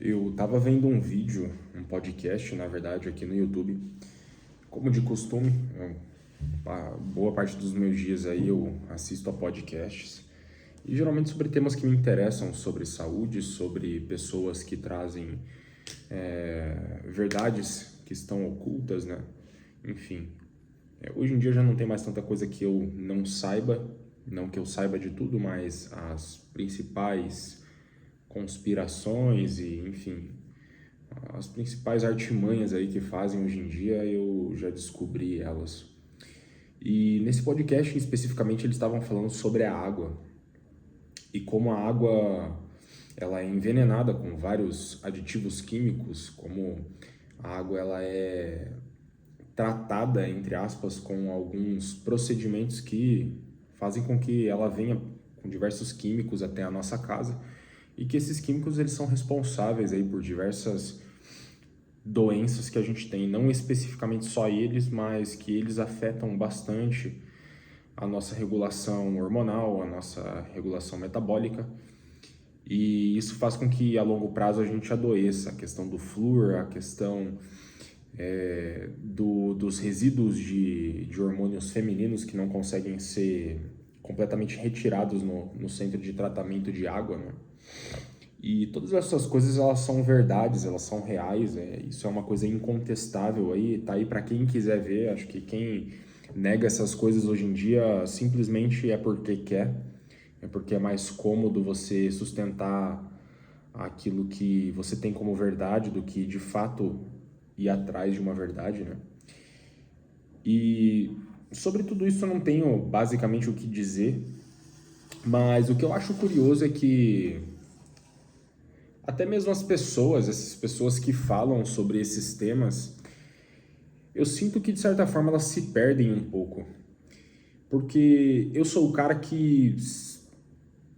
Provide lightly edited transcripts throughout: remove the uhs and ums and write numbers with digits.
Eu tava vendo um vídeo, um podcast, na verdade, aqui no YouTube. Como de costume, a boa parte dos meus dias aí eu assisto a podcasts. E geralmente sobre temas que me interessam, sobre saúde, sobre pessoas que trazem verdades que estão ocultas, né? Enfim, hoje em dia já não tem mais tanta coisa que eu não saiba, não que eu saiba de tudo, mas as principais conspirações e, enfim, as principais artimanhas aí que fazem hoje em dia, eu já descobri elas. E nesse podcast, especificamente, eles estavam falando sobre a água e como a água ela é envenenada com vários aditivos químicos, como a água ela é tratada, entre aspas, com alguns procedimentos que fazem com que ela venha com diversos químicos até a nossa casa e que esses químicos eles são responsáveis aí por diversas doenças que a gente tem, não especificamente só eles, mas que eles afetam bastante a nossa regulação hormonal, a nossa regulação metabólica, e isso faz com que a longo prazo a gente adoeça. A questão do flúor, a questão dos resíduos de hormônios femininos que não conseguem ser completamente retirados no centro de tratamento de água, né? E todas essas coisas elas são verdades, elas são reais, isso é uma coisa incontestável aí, tá aí para quem quiser ver. Acho que quem nega essas coisas hoje em dia simplesmente é porque quer, é porque é mais cômodo você sustentar aquilo que você tem como verdade do que de fato ir atrás de uma verdade, né? E sobre tudo isso eu não tenho basicamente o que dizer, mas o que eu acho curioso é que até mesmo as pessoas, essas pessoas que falam sobre esses temas, eu sinto que de certa forma elas se perdem um pouco. Porque eu sou o cara que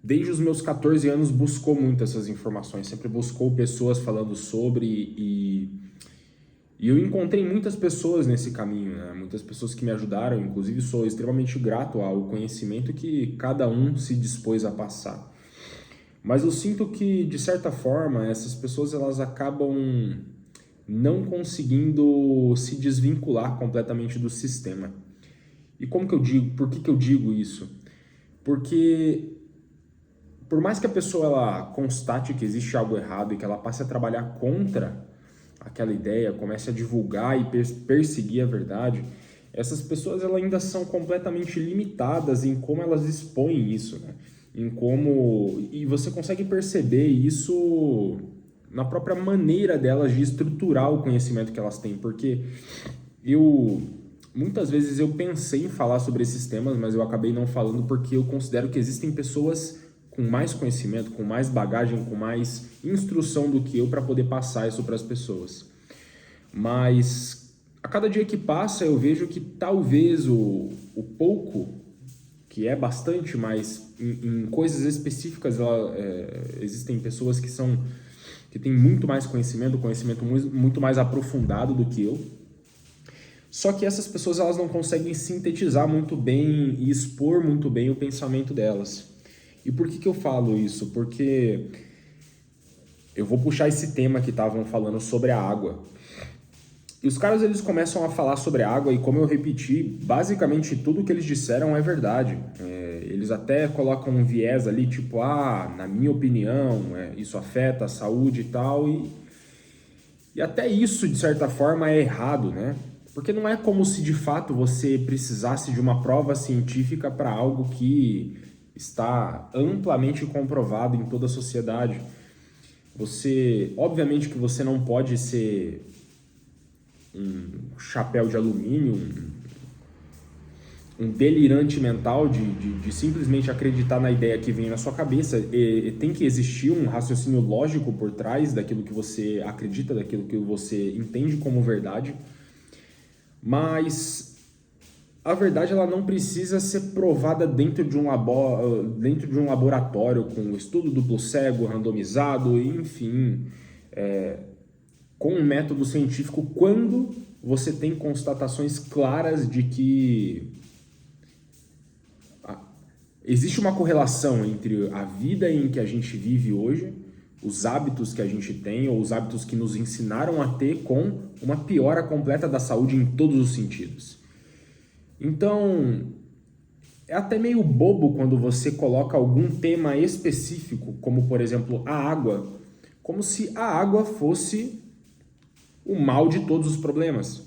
desde os meus 14 anos buscou muito essas informações, sempre buscou pessoas falando sobre e eu encontrei muitas pessoas nesse caminho, né? Muitas pessoas que me ajudaram, inclusive sou extremamente grato ao conhecimento que cada um se dispôs a passar. Mas eu sinto que, de certa forma, essas pessoas elas acabam não conseguindo se desvincular completamente do sistema. E como que eu digo? Por que eu digo isso? Porque por mais que a pessoa ela constate que existe algo errado e que ela passe a trabalhar contra aquela ideia, comece a divulgar e perseguir a verdade, essas pessoas elas ainda são completamente limitadas em como elas expõem isso, né? Em como e você consegue perceber isso na própria maneira delas de estruturar o conhecimento que elas têm, porque eu muitas vezes eu pensei em falar sobre esses temas, mas eu acabei não falando porque eu considero que existem pessoas com mais conhecimento, com mais bagagem, com mais instrução do que eu para poder passar isso para as pessoas. Mas a cada dia que passa eu vejo que talvez o pouco, que é bastante, mas em coisas específicas existem pessoas que têm muito mais conhecimento, conhecimento muito mais aprofundado do que eu. Só que essas pessoas elas não conseguem sintetizar muito bem e expor muito bem o pensamento delas. E por que eu falo isso? Porque eu vou puxar esse tema que estavam falando sobre a água. E os caras eles começam a falar sobre a água e, como eu repeti, basicamente tudo que eles disseram é verdade. Eles até colocam um viés ali, tipo, na minha opinião, isso afeta a saúde e tal. E até isso, de certa forma, é errado, né? Porque não é como se de fato você precisasse de uma prova científica para algo que está amplamente comprovado em toda a sociedade. Obviamente que você não pode ser um chapéu de alumínio, um delirante mental de simplesmente acreditar na ideia que vem na sua cabeça. E tem que existir um raciocínio lógico por trás daquilo que você acredita, daquilo que você entende como verdade. Mas a verdade ela não precisa ser provada dentro de um laboratório com estudo duplo cego, randomizado, enfim, com um método científico, quando você tem constatações claras de que existe uma correlação entre a vida em que a gente vive hoje os hábitos que a gente tem ou os hábitos que nos ensinaram a ter com uma piora completa da saúde em todos os sentidos. Então, é até meio bobo quando você coloca algum tema específico, como por exemplo a água, como se a água fosse o mal de todos os problemas.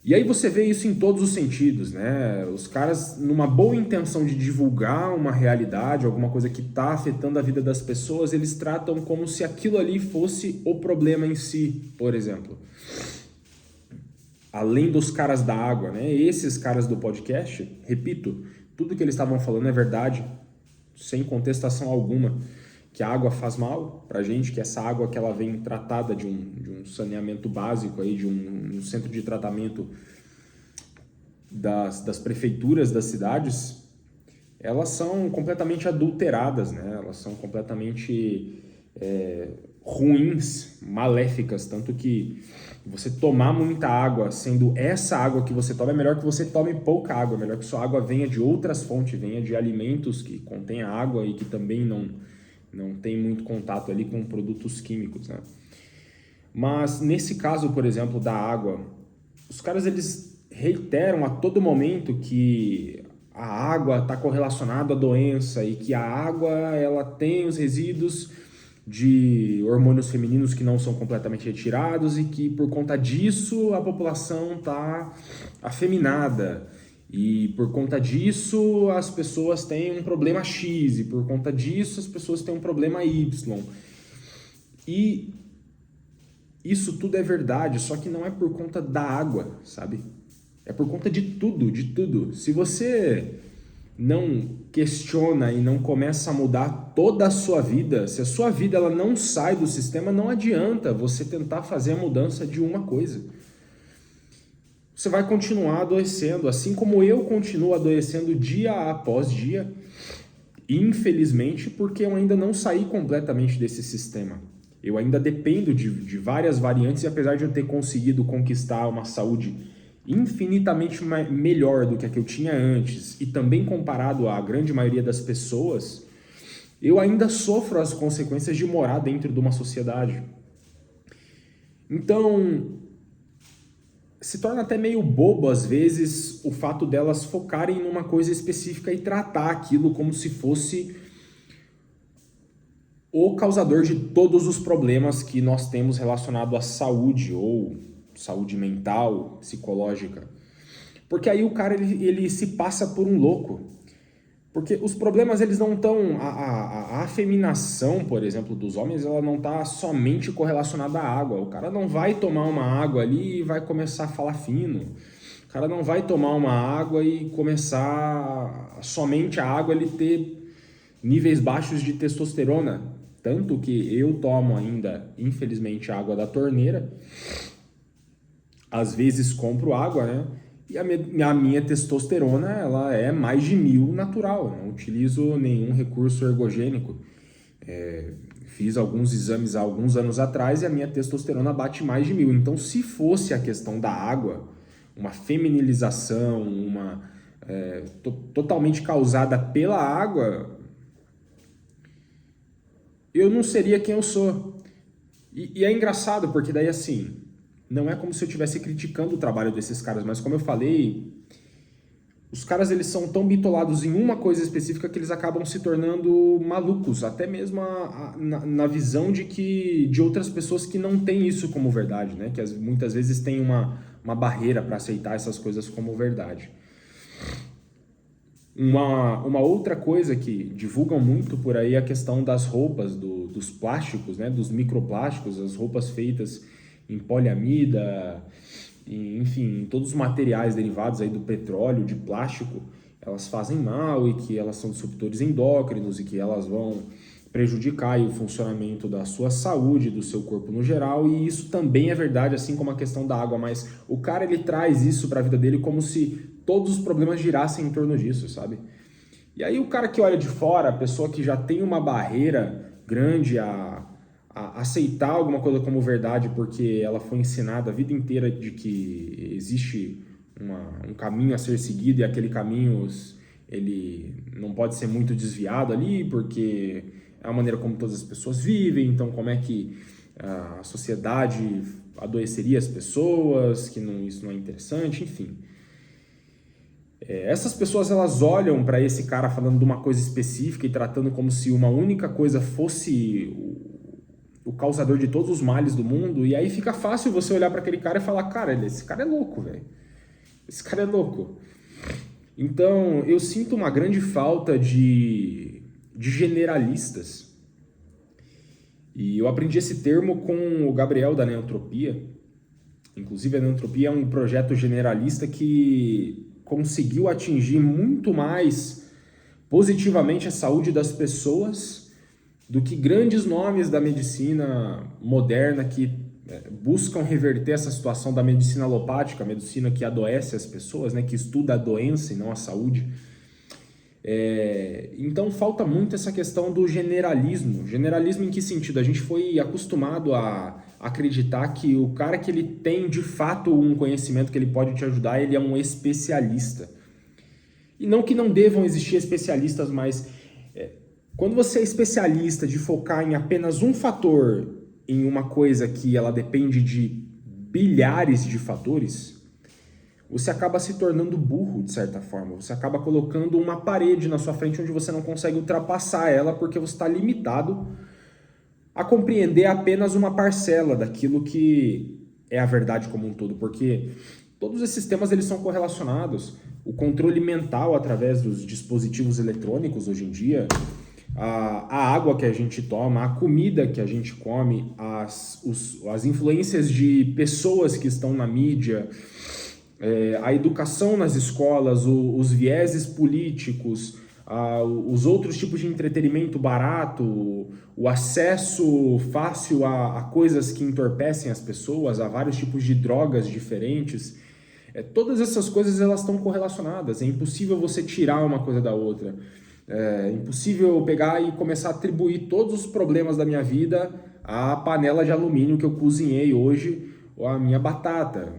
E aí você vê isso em todos os sentidos, né? Os caras, numa boa intenção de divulgar uma realidade, alguma coisa que está afetando a vida das pessoas, eles tratam como se aquilo ali fosse o problema em si, por exemplo. Além dos caras da água, né? Esses caras do podcast, repito, tudo que eles estavam falando é verdade, sem contestação alguma, que a água faz mal pra gente, que essa água que ela vem tratada de um saneamento básico, aí, de um centro de tratamento das prefeituras das cidades, elas são completamente adulteradas, né? Elas são completamente ruins, maléficas, tanto que você tomar muita água, sendo essa água que você toma, é melhor que você tome pouca água, é melhor que sua água venha de outras fontes, venha de alimentos que contêm água e que também não tem muito contato ali com produtos químicos, né? Mas nesse caso, por exemplo, da água, os caras eles reiteram a todo momento que a água está correlacionada à doença e que a água ela tem os resíduos de hormônios femininos que não são completamente retirados e que por conta disso a população está afeminada. E por conta disso as pessoas têm um problema X, e por conta disso as pessoas têm um problema Y. E isso tudo é verdade, só que não é por conta da água, sabe? É por conta de tudo, de tudo. Se você não questiona e não começa a mudar toda a sua vida, se a sua vida ela não sai do sistema, não adianta você tentar fazer a mudança de uma coisa. Você vai continuar adoecendo, assim como eu continuo adoecendo dia após dia, infelizmente, porque eu ainda não saí completamente desse sistema. Eu ainda dependo de várias variantes e apesar de eu ter conseguido conquistar uma saúde infinitamente melhor do que a que eu tinha antes e também comparado à grande maioria das pessoas, eu ainda sofro as consequências de morar dentro de uma sociedade. Então, se torna até meio bobo às vezes o fato delas focarem numa coisa específica e tratar aquilo como se fosse o causador de todos os problemas que nós temos relacionado à saúde ou saúde mental, psicológica. Porque aí o cara ele se passa por um louco. Porque os problemas eles não estão... A afeminação, por exemplo, dos homens, ela não está somente correlacionada à água. O cara não vai tomar uma água ali e vai começar a falar fino. O cara não vai tomar uma água e começar somente a água ele ter níveis baixos de testosterona. Tanto que eu tomo ainda, infelizmente, água da torneira. Às vezes compro água, né? E a minha testosterona, ela é mais de 1000 natural. Não utilizo nenhum recurso ergogênico. Fiz alguns exames há alguns anos atrás e a minha testosterona bate mais de 1000. Então, se fosse a questão da água, uma feminilização, totalmente causada pela água, eu não seria quem eu sou. E é engraçado, porque daí assim, não é como se eu estivesse criticando o trabalho desses caras, mas como eu falei, os caras eles são tão bitolados em uma coisa específica que eles acabam se tornando malucos, até mesmo na visão de outras pessoas que não têm isso como verdade, né? Que muitas vezes tem uma barreira para aceitar essas coisas como verdade. Uma outra coisa que divulgam muito por aí é a questão das roupas, dos plásticos, né? Dos microplásticos, as roupas feitas em poliamida, enfim, todos os materiais derivados aí do petróleo, de plástico, elas fazem mal e que elas são disruptores endócrinos e que elas vão prejudicar aí o funcionamento da sua saúde, do seu corpo no geral, e isso também é verdade, assim como a questão da água, mas o cara ele traz isso para a vida dele como se todos os problemas girassem em torno disso, sabe? E aí o cara que olha de fora, a pessoa que já tem uma barreira grande a aceitar alguma coisa como verdade porque ela foi ensinada a vida inteira de que existe um caminho a ser seguido e aquele caminho ele não pode ser muito desviado ali porque é a maneira como todas as pessoas vivem, então como é que a sociedade adoeceria as pessoas, que não, isso não é interessante, enfim. Essas pessoas, elas olham para esse cara falando de uma coisa específica e tratando como se uma única coisa fosse o causador de todos os males do mundo, e aí fica fácil você olhar para aquele cara e falar, cara, esse cara é louco, velho. Esse cara é louco. Então, eu sinto uma grande falta de generalistas. E eu aprendi esse termo com o Gabriel da Neantropia. Inclusive, a Neantropia é um projeto generalista que conseguiu atingir muito mais positivamente a saúde das pessoas do que grandes nomes da medicina moderna que buscam reverter essa situação da medicina alopática, a medicina que adoece as pessoas, né, que estuda a doença e não a saúde. Então falta muito essa questão do generalismo. Generalismo em que sentido? A gente foi acostumado a acreditar que o cara que ele tem de fato um conhecimento que ele pode te ajudar, ele é um especialista. E não que não devam existir especialistas, mas quando você é especialista de focar em apenas um fator, em uma coisa que ela depende de bilhares de fatores, você acaba se tornando burro, de certa forma. Você acaba colocando uma parede na sua frente onde você não consegue ultrapassar ela porque você está limitado a compreender apenas uma parcela daquilo que é a verdade como um todo. Porque todos esses temas eles são correlacionados. O controle mental através dos dispositivos eletrônicos hoje em dia, a água que a gente toma, a comida que a gente come, as influências de pessoas que estão na mídia, a educação nas escolas, os vieses políticos, os outros tipos de entretenimento barato, o acesso fácil a coisas que entorpecem as pessoas, a vários tipos de drogas diferentes. Todas essas coisas elas estão correlacionadas. É impossível você tirar uma coisa da outra. É impossível pegar e começar a atribuir todos os problemas da minha vida à panela de alumínio que eu cozinhei hoje ou à minha batata.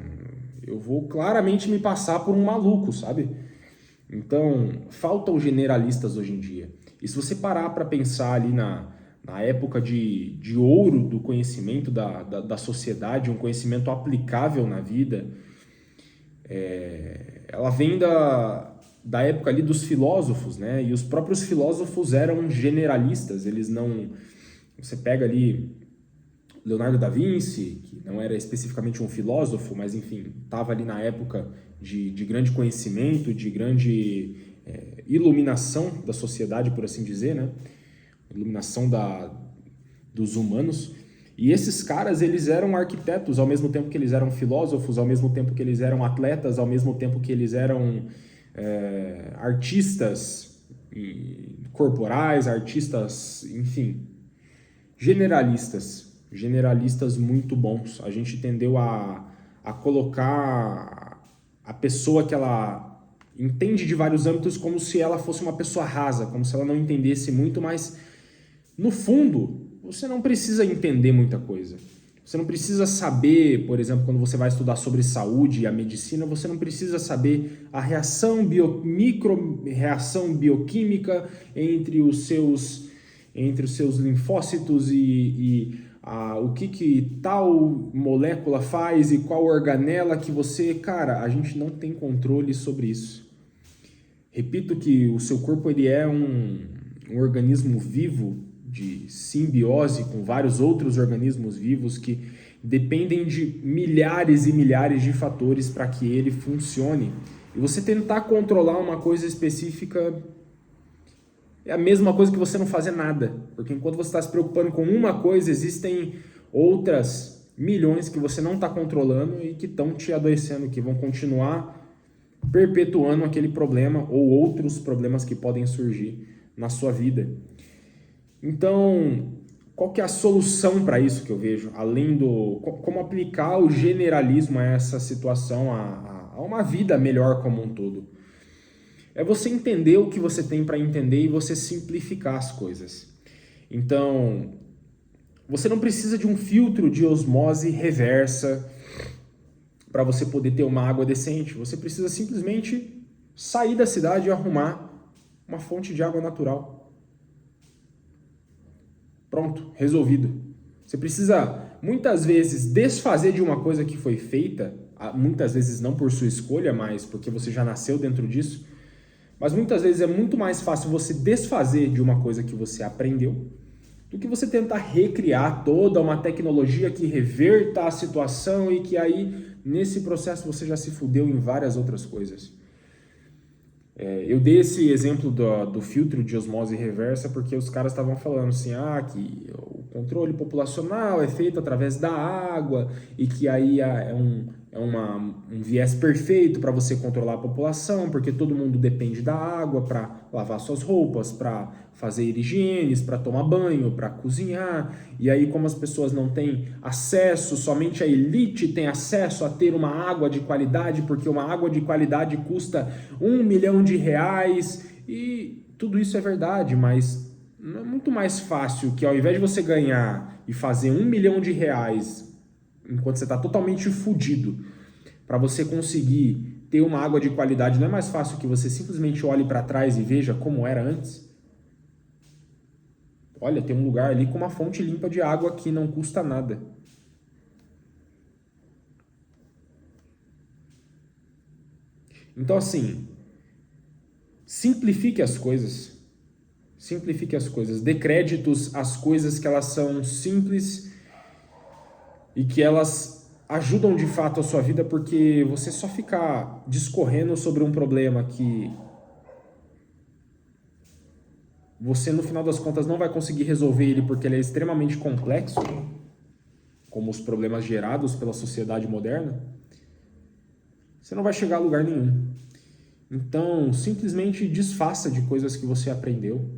Eu vou claramente me passar por um maluco, sabe? Então, faltam generalistas hoje em dia. E se você parar para pensar ali na época de ouro do conhecimento da sociedade, um conhecimento aplicável na vida, ela vem da época ali dos filósofos, né? E os próprios filósofos eram generalistas, eles não... Você pega ali Leonardo da Vinci, que não era especificamente um filósofo, mas enfim, estava ali na época de grande conhecimento, de grande iluminação da sociedade, por assim dizer, né? Iluminação dos humanos. E esses caras, eles eram arquitetos ao mesmo tempo que eles eram filósofos, ao mesmo tempo que eles eram atletas, ao mesmo tempo que eles eram artistas corporais, artistas, enfim, generalistas muito bons. A gente tendeu a colocar a pessoa que ela entende de vários âmbitos como se ela fosse uma pessoa rasa, como se ela não entendesse muito, mas no fundo você não precisa entender muita coisa. Você não precisa saber, por exemplo, quando você vai estudar sobre saúde e a medicina, você não precisa saber a micro-reação bioquímica entre os seus linfócitos e o que tal molécula faz e qual organela que você... Cara, a gente não tem controle sobre isso. Repito que o seu corpo ele é um organismo vivo de simbiose com vários outros organismos vivos que dependem de milhares e milhares de fatores para que ele funcione. E você tentar controlar uma coisa específica é a mesma coisa que você não fazer nada. Porque enquanto você está se preocupando com uma coisa, existem outras milhões que você não está controlando e que estão te adoecendo, que vão continuar perpetuando aquele problema ou outros problemas que podem surgir na sua vida. Então, qual que é a solução para isso que eu vejo? Além do... Como aplicar o generalismo a essa situação, a uma vida melhor como um todo? É você entender o que você tem para entender e você simplificar as coisas. Então, você não precisa de um filtro de osmose reversa para você poder ter uma água decente. Você precisa simplesmente sair da cidade e arrumar uma fonte de água natural. Pronto, resolvido. Você precisa, muitas vezes, desfazer de uma coisa que foi feita, muitas vezes não por sua escolha, mas porque você já nasceu dentro disso, mas muitas vezes é muito mais fácil você desfazer de uma coisa que você aprendeu do que você tentar recriar toda uma tecnologia que reverta a situação e que aí, nesse processo, você já se fudeu em várias outras coisas. Eu dei esse exemplo do filtro de osmose reversa porque os caras estavam falando assim, que o controle populacional é feito através da água e que aí um viés perfeito para você controlar a população, porque todo mundo depende da água para lavar suas roupas, para fazer higienes, para tomar banho, para cozinhar. E aí, como as pessoas não têm acesso, somente a elite tem acesso a ter uma água de qualidade, porque uma água de qualidade custa R$1 milhão. E tudo isso é verdade, mas não é muito mais fácil que ao invés de você ganhar e fazer R$1 milhão enquanto você está totalmente fudido, para você conseguir ter uma água de qualidade, não é mais fácil que você simplesmente olhe para trás e veja como era antes? Olha, tem um lugar ali com uma fonte limpa de água que não custa nada. Então, assim, simplifique as coisas. Simplifique as coisas. Dê créditos às coisas que elas são simples e que elas ajudam de fato a sua vida, porque você só ficar discorrendo sobre um problema que você, no final das contas, não vai conseguir resolver ele porque ele é extremamente complexo, como os problemas gerados pela sociedade moderna, você não vai chegar a lugar nenhum. Então, simplesmente desfaça de coisas que você aprendeu.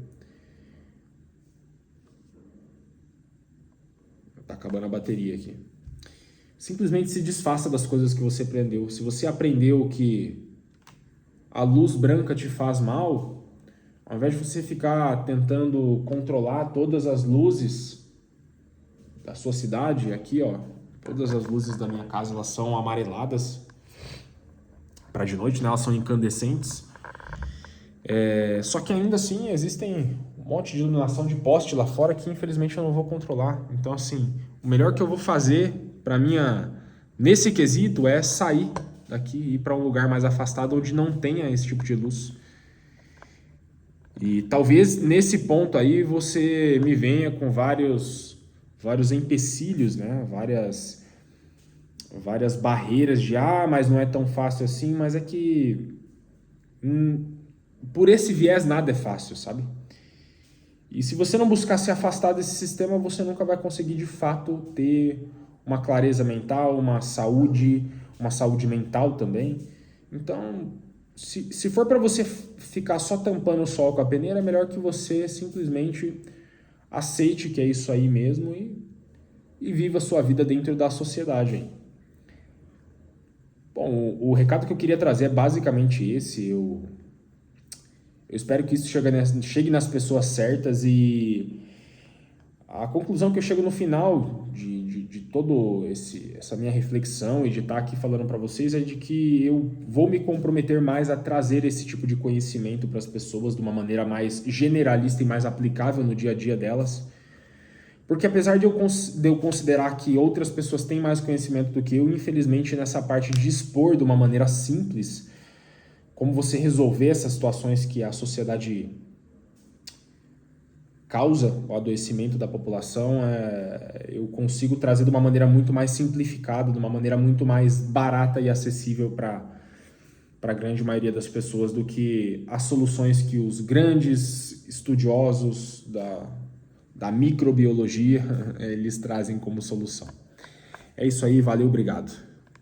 Tá acabando a bateria aqui. Simplesmente se desfaça das coisas que você aprendeu. Se você aprendeu que a luz branca te faz mal, ao invés de você ficar tentando controlar todas as luzes da sua cidade, aqui ó, todas as luzes da minha casa elas são amareladas para de noite, né? Elas são incandescentes. Só que ainda assim existem um monte de iluminação de poste lá fora que infelizmente eu não vou controlar. Então assim, o melhor que eu vou fazer para nesse quesito é sair daqui e ir para um lugar mais afastado onde não tenha esse tipo de luz. E talvez nesse ponto aí você me venha com vários empecilhos, né? Várias barreiras de mas não é tão fácil assim, mas é que por esse viés nada é fácil, sabe? E se você não buscar se afastar desse sistema, você nunca vai conseguir de fato ter uma clareza mental, uma saúde mental também. Então, se for para você ficar só tampando o sol com a peneira, é melhor que você simplesmente aceite que é isso aí mesmo e viva a sua vida dentro da sociedade. Hein? Bom, o recado que eu queria trazer é basicamente esse. Eu espero que isso chegue nas pessoas certas e a conclusão que eu chego no final de todo essa minha reflexão e de estar aqui falando para vocês é de que eu vou me comprometer mais a trazer esse tipo de conhecimento para as pessoas de uma maneira mais generalista e mais aplicável no dia a dia delas. Porque apesar de eu considerar que outras pessoas têm mais conhecimento do que eu, infelizmente nessa parte de expor de uma maneira simples como você resolver essas situações que a sociedade causa o adoecimento da população, eu consigo trazer de uma maneira muito mais simplificada, de uma maneira muito mais barata e acessível para a grande maioria das pessoas do que as soluções que os grandes estudiosos da microbiologia eles trazem como solução. É isso aí, valeu, obrigado.